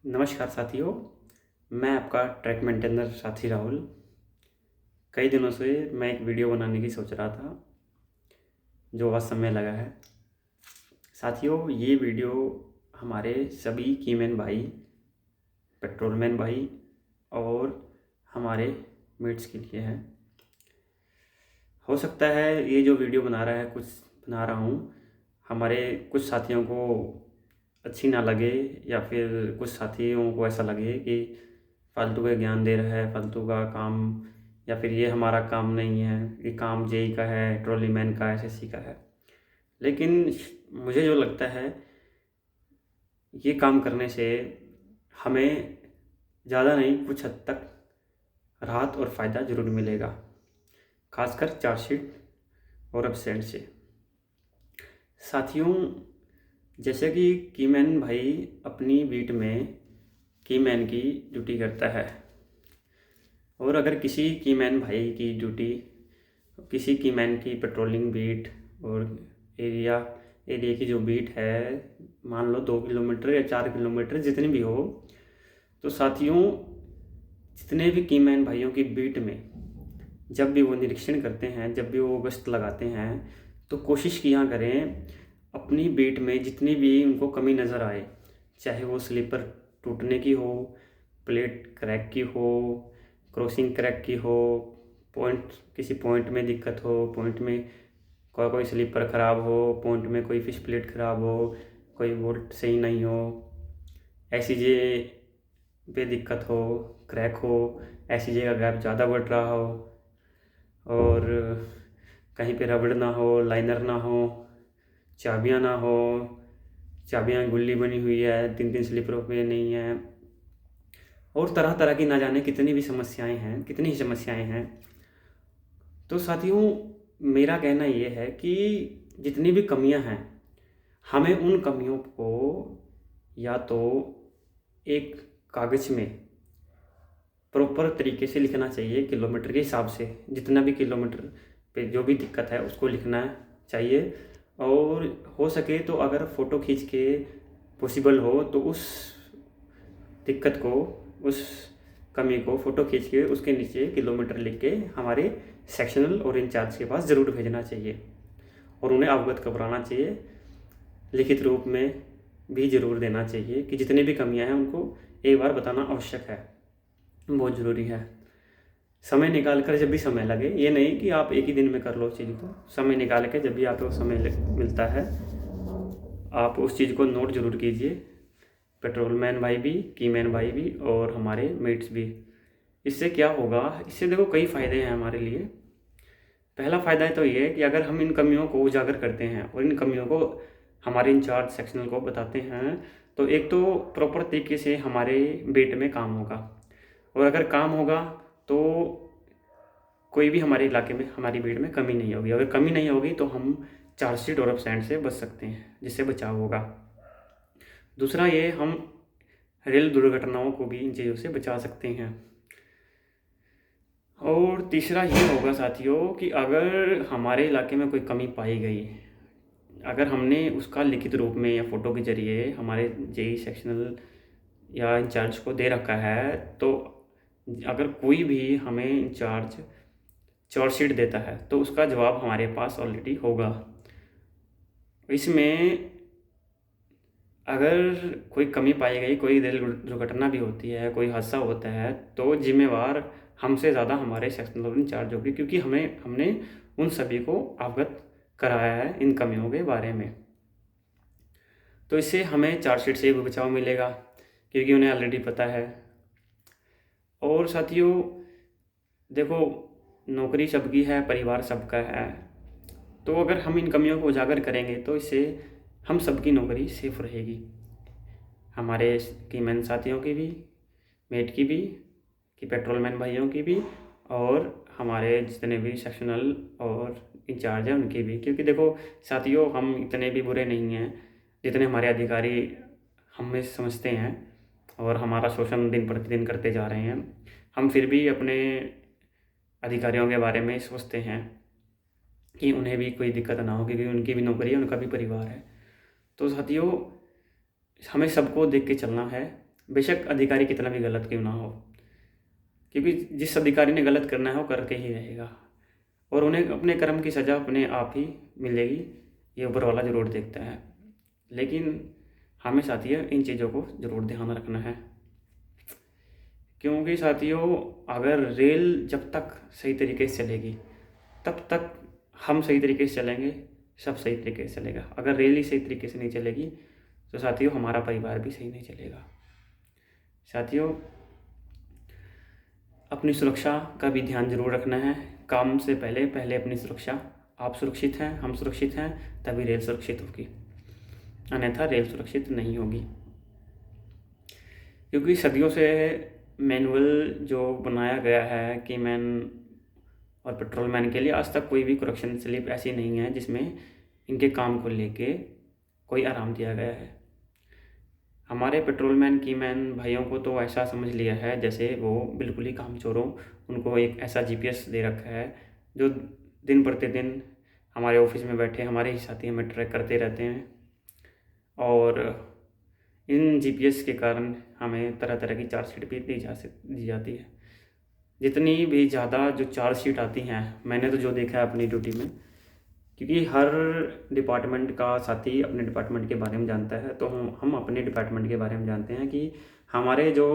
नमस्कार साथियों, मैं आपका ट्रैक मेंटेनर साथी राहुल। कई दिनों से मैं एक वीडियो बनाने की सोच रहा था, जो आज समय लगा है। साथियों, ये वीडियो हमारे सभी कीमैन भाई, पेट्रोलमैन भाई और हमारे मेट्स के लिए है। हो सकता है ये जो वीडियो बना रहा हूँ, हमारे कुछ साथियों को अच्छी ना लगे, या फिर कुछ साथियों को ऐसा लगे कि फालतू का ज्ञान दे रहा है, फालतू का काम, या फिर ये हमारा काम नहीं है, ये काम जेई का है, ट्रॉली मैन का, एसएससी का है। लेकिन मुझे जो लगता है, ये काम करने से हमें ज़्यादा नहीं, कुछ हद तक राहत और फ़ायदा ज़रूर मिलेगा, खासकर चार्जशीट और एब्सेंट से। साथियों, जैसे कि कीमैन भाई अपनी बीट में कीमैन की ड्यूटी करता है, और अगर किसी कीमैन भाई की ड्यूटी, किसी कीमैन की पेट्रोलिंग बीट और एरिया एरिया की जो बीट है, मान लो 2 किलोमीटर या 4 किलोमीटर जितनी भी हो, तो साथियों, जितने भी कीमैन भाइयों की बीट में जब भी वो निरीक्षण करते हैं, जब भी वो गश्त लगाते हैं, तो कोशिश किया करें अपनी बीट में जितनी भी उनको कमी नज़र आए, चाहे वो स्लीपर टूटने की हो, प्लेट क्रैक की हो, क्रॉसिंग क्रैक की हो, किसी पॉइंट में दिक्कत हो, पॉइंट में कोई स्लीपर ख़राब हो, पॉइंट में कोई फिश प्लेट ख़राब हो, कोई बोल्ट सही नहीं हो, ऐसी जगह पे दिक्कत हो, क्रैक हो, ऐसी जगह गैप ज़्यादा बढ़ रहा हो, और कहीं पे रबड़ ना हो, लाइनर ना हो, चाबियाँ ना हो, चाबियाँ गुल्ली बनी हुई है, 3-3 स्लीपरों पे नहीं है, और तरह तरह की ना जाने कितनी भी समस्याएं हैं, कितनी ही समस्याएं हैं। तो साथियों, मेरा कहना ये है कि जितनी भी कमियां हैं, हमें उन कमियों को या तो एक कागज़ में प्रॉपर तरीके से लिखना चाहिए, किलोमीटर के हिसाब से, जितना भी किलोमीटर पे जो भी दिक्कत है उसको लिखना चाहिए। और हो सके तो अगर फ़ोटो खींच के पॉसिबल हो तो उस दिक्कत को, उस कमी को फ़ोटो खींच के उसके नीचे किलोमीटर लिख के हमारे सेक्शनल और इंचार्ज के पास ज़रूर भेजना चाहिए, और उन्हें अवगत कराना चाहिए, लिखित रूप में भी ज़रूर देना चाहिए कि जितनी भी कमियां हैं उनको एक बार बताना आवश्यक है, बहुत ज़रूरी है। समय निकाल कर, जब भी समय लगे, ये नहीं कि आप एक ही दिन में कर लो चीज़ को, समय निकाल के जब भी आपको समय मिलता है, आप उस चीज़ को नोट ज़रूर कीजिए। पेट्रोलमैन भाई भी, कीमैन भाई भी और हमारे मेट्स भी। इससे क्या होगा, इससे देखो कई फ़ायदे हैं हमारे लिए। पहला फ़ायदा तो ये है कि अगर हम इन कमियों को उजागर करते हैं और इन कमियों को हमारे इंचार्ज सेक्शनल को बताते हैं, तो एक तो प्रॉपर तरीके से हमारे बेट में काम होगा, और अगर काम होगा तो कोई भी हमारे इलाके में, हमारी भीड़ में कमी नहीं होगी। अगर कमी नहीं होगी तो हम चार्जशीट और एब्सेंट से बच सकते हैं, जिससे बचाव होगा। दूसरा ये, हम रेल दुर्घटनाओं को भी इन चीज़ों से बचा सकते हैं। और तीसरा ये होगा साथियों कि अगर हमारे इलाके में कोई कमी पाई गई, अगर हमने उसका लिखित रूप में या फ़ोटो के ज़रिए हमारे जेई सेक्शनल या इंचार्ज को दे रखा है, तो अगर कोई भी हमें इंचार्ज चार्जशीट देता है तो उसका जवाब हमारे पास ऑलरेडी होगा। इसमें अगर कोई कमी पाई गई, कोई रेल दुर्घटना भी होती है, कोई हादसा होता है, तो जिम्मेवार हमसे ज़्यादा हमारे सेक्शनल इंचार्ज होगी, क्योंकि हमने उन सभी को अवगत कराया है इन कमियों के बारे में। तो इससे हमें चार्जशीट से भी बचाव मिलेगा, क्योंकि उन्हें ऑलरेडी पता है। और साथियों देखो, नौकरी सबकी है, परिवार सबका है, तो अगर हम इन कमियों को उजागर करेंगे तो इससे हम सबकी नौकरी सेफ रहेगी, हमारे कीमैन साथियों की भी, मेट की भी, कि पेट्रोलमैन भाइयों की भी, और हमारे जितने भी सेक्शनल और इंचार्ज हैं उनकी भी। क्योंकि देखो साथियों, हम इतने भी बुरे नहीं हैं जितने हमारे अधिकारी हमें समझते हैं, और हमारा शोषण दिन प्रतिदिन करते जा रहे हैं। हम फिर भी अपने अधिकारियों के बारे में सोचते हैं कि उन्हें भी कोई दिक्कत ना हो, क्योंकि उनकी भी नौकरी है, उनका भी परिवार है। तो साथियों, हमें सबको देख के चलना है, बेशक अधिकारी कितना भी गलत क्यों ना हो, क्योंकि जिस अधिकारी ने गलत करना है वो करके ही रहेगा और उन्हें अपने कर्म की सज़ा अपने आप ही मिलेगी, ये ऊपर वाला ज़रूर देखता है। लेकिन हमें साथियों इन चीज़ों को ज़रूर ध्यान रखना है, क्योंकि साथियों अगर रेल जब तक सही तरीके से चलेगी तब तक हम सही तरीके से चलेंगे, सब सही तरीके से चलेगा। अगर रेल ही सही तरीके से नहीं चलेगी तो साथियों हमारा परिवार भी सही नहीं चलेगा। साथियों अपनी सुरक्षा का भी ध्यान जरूर रखना है। काम से पहले अपनी सुरक्षा, आप सुरक्षित हैं, हम सुरक्षित हैं, तभी रेल सुरक्षित होगी, अन्यथा रेल सुरक्षित नहीं होगी। क्योंकि सदियों से मैनुअल जो बनाया गया है कीमैन और पेट्रोलमैन के लिए, आज तक कोई भी करेक्शन स्लिप ऐसी नहीं है जिसमें इनके काम को लेके कोई आराम दिया गया है। हमारे पेट्रोलमैन कीमैन भाइयों को तो ऐसा समझ लिया है जैसे वो बिल्कुल ही कामचोर हो। उनको एक ऐसा जीपीएस दे रखा है जो दिन प्रतिदिन हमारे ऑफिस में बैठे हमारे ही साथी हमें ट्रैक करते रहते हैं, और इन जीपीएस के कारण हमें तरह तरह की चार्जशीट भी दी जाती है। जितनी भी ज़्यादा जो चार्जशीट आती हैं, मैंने तो जो देखा है अपनी ड्यूटी में, क्योंकि हर डिपार्टमेंट का साथी अपने डिपार्टमेंट के बारे में जानता है, तो हम अपने डिपार्टमेंट के बारे में जानते हैं कि हमारे जो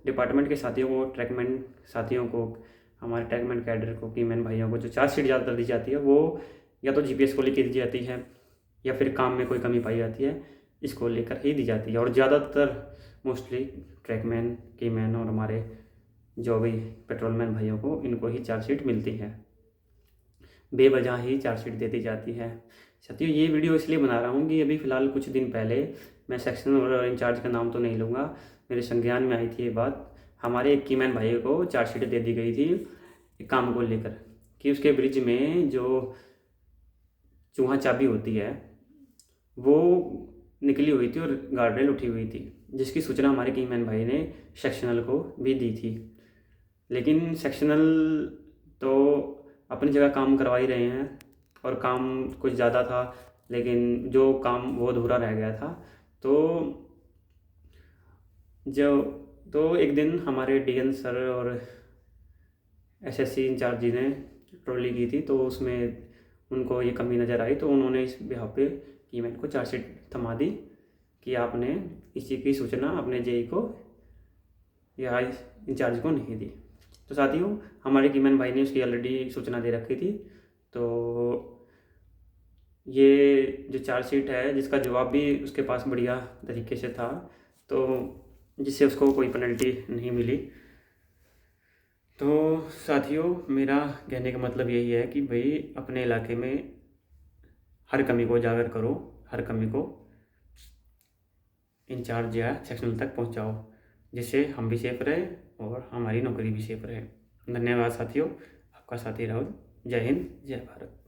डिपार्टमेंट के साथियों को, ट्रैकमैन साथियों को, हमारे ट्रैकमैन कैडर को, कीमैन भाइयों को जो चार्जशीट ज़्यादातर दी जाती है वो या तो जीपीएस को लेकर दी जाती है या फिर काम में कोई कमी पाई जाती है, इसको लेकर ही दी जाती है। और ज़्यादातर मोस्टली ट्रैकमैन, कीमैन और हमारे जो भी पेट्रोलमैन भाइयों को इनको ही चार्जशीट मिलती है, बेवजह ही चार्जशीट दे दी जाती है। साथियों ये वीडियो इसलिए बना रहा हूँ कि अभी फ़िलहाल कुछ दिन पहले, मैं सेक्शन और इंचार्ज का नाम तो नहीं लूँगा, मेरे संज्ञान में आई थी ये बात। हमारे एक कीमैन भाई को चार्जशीट दे दी गई थी काम को लेकर कि उसके ब्रिज में जो चूहा चाबी होती है वो निकली हुई थी और गार्डरेल उठी हुई थी, जिसकी सूचना हमारे कीमैन भाई ने सेक्शनल को भी दी थी। लेकिन सेक्शनल तो अपनी जगह काम करवा ही रहे हैं और काम कुछ ज़्यादा था, लेकिन जो काम वो अधूरा रह गया था। तो एक दिन हमारे डीएन सर और एसएससी इंचार्ज जी ने ट्रॉली की थी, तो उसमें उनको ये कमी नज़र आई, तो उन्होंने इस बिहाफ पे कीमैन को चार्जशीट थमा दी कि आपने इस चीज़ की सूचना अपने जेई को या इंचार्ज को नहीं दी। तो साथियों हमारे कीमैन भाई ने उसकी ऑलरेडी सूचना दे रखी थी, तो ये जो चार्जशीट है जिसका जवाब भी उसके पास बढ़िया तरीके से था, तो जिससे उसको कोई पेनल्टी नहीं मिली। तो साथियों मेरा कहने का मतलब यही है कि भाई अपने इलाके में हर कमी को उजागर करो, हर कमी को इंचार्ज या सेक्शनल तक पहुंचाओ, जिससे हम भी सेफ रहे और हमारी नौकरी भी सेफ रहे। धन्यवाद साथियों, आपका साथी राहुल। जय हिंद, जय भारत।